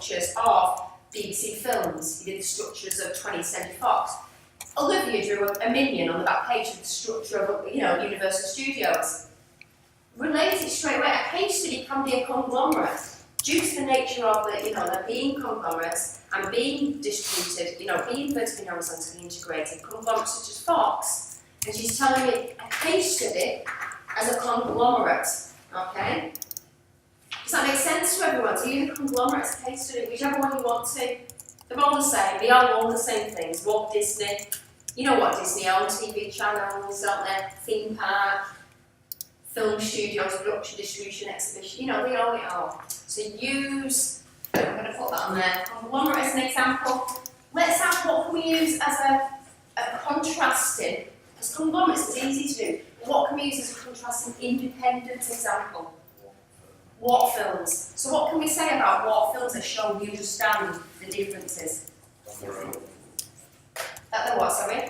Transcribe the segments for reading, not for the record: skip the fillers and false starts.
structures of BBC Films. He did the structures of 20th Century Fox. Olivia drew a minion on the back page of the structure of, Universal Studios. Relate it straight away. A case study can be a conglomerate due to the nature of the, there being conglomerates and being distributed, being vertically and horizontally integrated. Conglomerates such as Fox, and she's telling me a case study as a conglomerate. Okay. Does that make sense to everyone? So either conglomerate as a case study, whichever one you want to. They're all the same. They are all the same things. Walt Disney. You know what Disney owns, TV channels, don't they? Theme park, film studios, production, distribution, exhibition. They own it all. So use, I'm going to put that on there, conglomerate as an example. Let's have what can we use as a contrasting, because conglomerates is easy to do. What can we use as a contrasting independent example? What films? So what can we say about what films that show you understand the differences? That they're what, sorry?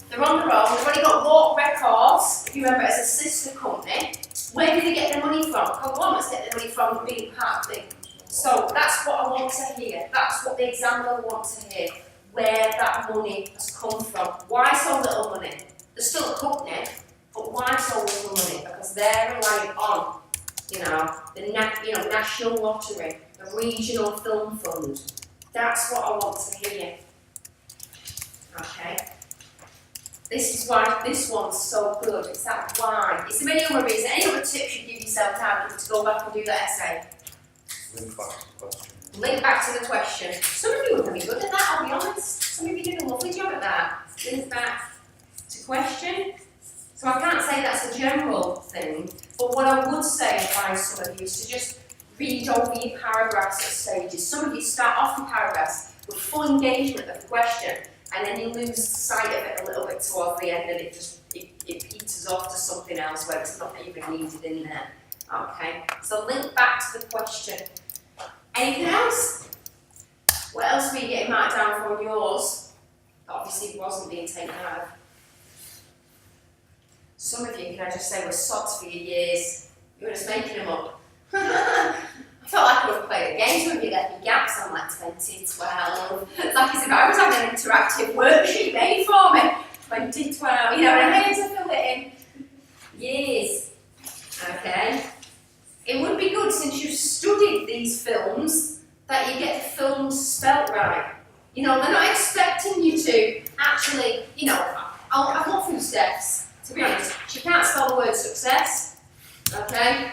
They're on their own. They've already got Walk Records, if you remember, as a sister company. Where do they get their money from? Conglomerates get their money from being part of it. So that's what I want to hear. That's what the examiner wants to hear. Where that money has come from. Why so little money? There's still a company, but why so little money? Because they're relying on, the National Lottery, the Regional Film Fund. That's what I want to hear. Okay. This is why this one's so good. It's that why. Is there any other reason? Any other tips you give yourself to go back and do that essay? Link back to the question. Link back to the question. Some of you are really good at that, I'll be honest. Some of you did a lovely job at that. Link back to question. So I can't say that's a general thing, but what I would say advise some of you is to just read over your paragraphs at stages. Some of you start off your paragraphs with full engagement of the question, and then you lose sight of it a little bit towards the end, and it peters off to something else where it's not even needed in there. Okay, so link back to the question. Anything else? What else were you getting marked down for yours that obviously wasn't being taken out of? Some of you, can I just say, were sods for your years. You were just making them up. I felt like I would have played a game. Some of you left me gaps on like 2012. It's like as if I was having an interactive worksheet made for me. 2012, and I had to fill it in. Years. Okay. It would be good, since you've studied these films, that you get the films spelt right. They're not expecting you to actually, I've gone through steps. To be honest, she can't spell the word success. Okay.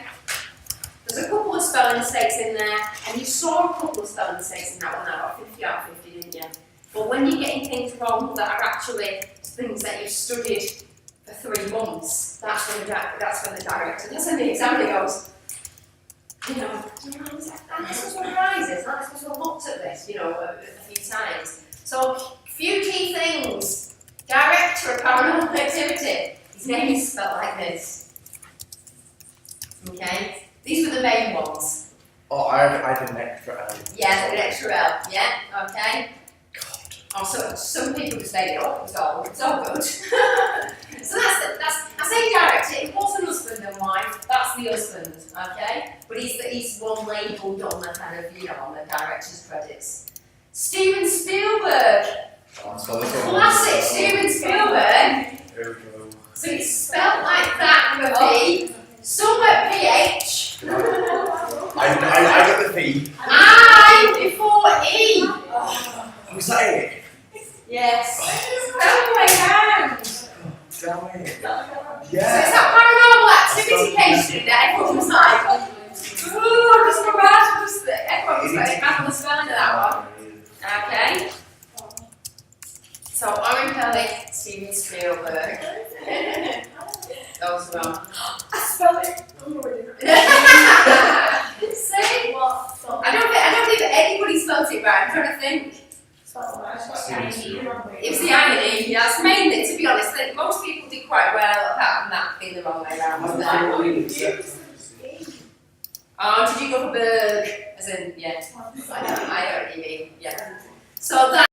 There's a couple of spelling mistakes in there, and you saw a couple of spelling mistakes in that one. I got 50 out of 50, didn't you? But when you're getting things wrong that are actually things that you've studied for 3 months, that's when the director, that's when the examiner goes, this is what arises. I'm supposed to have looked at this, a few times. So, few key things. Director of Paranormal Activity. His name is spelled like this. Okay? These were the main ones. Oh, I did an extra L. Yeah, an extra L. Yeah, okay. God. Also, some people just made it up. It's all good. So that's. I say director. It was an husband and wife. That's the husband. Okay. But he's one labelled on the kind of on the director's credits. Steven Spielberg. Classic Steven Spielberg. There we go. So it's spelled like that with a P. Some at PH. I got the P. I before E. Was that it? Yes. Spelled way round. Damn it. So Yeah. it's that paranormal activity case student that everyone was like, ooh, just go back, everyone was like, back the spelling of that one. Okay. So Oren Kelly, Steven Spielberg. That was wrong. I spelled it. See? I don't think that anybody spelled it right. I'm trying to think. It was the irony. Yeah, that's mainly, to be honest. Most people did quite well apart from that being the wrong way around. Wasn't it? Oh, did you go for Berg? As in, yeah. I know what you mean. Yeah. So that.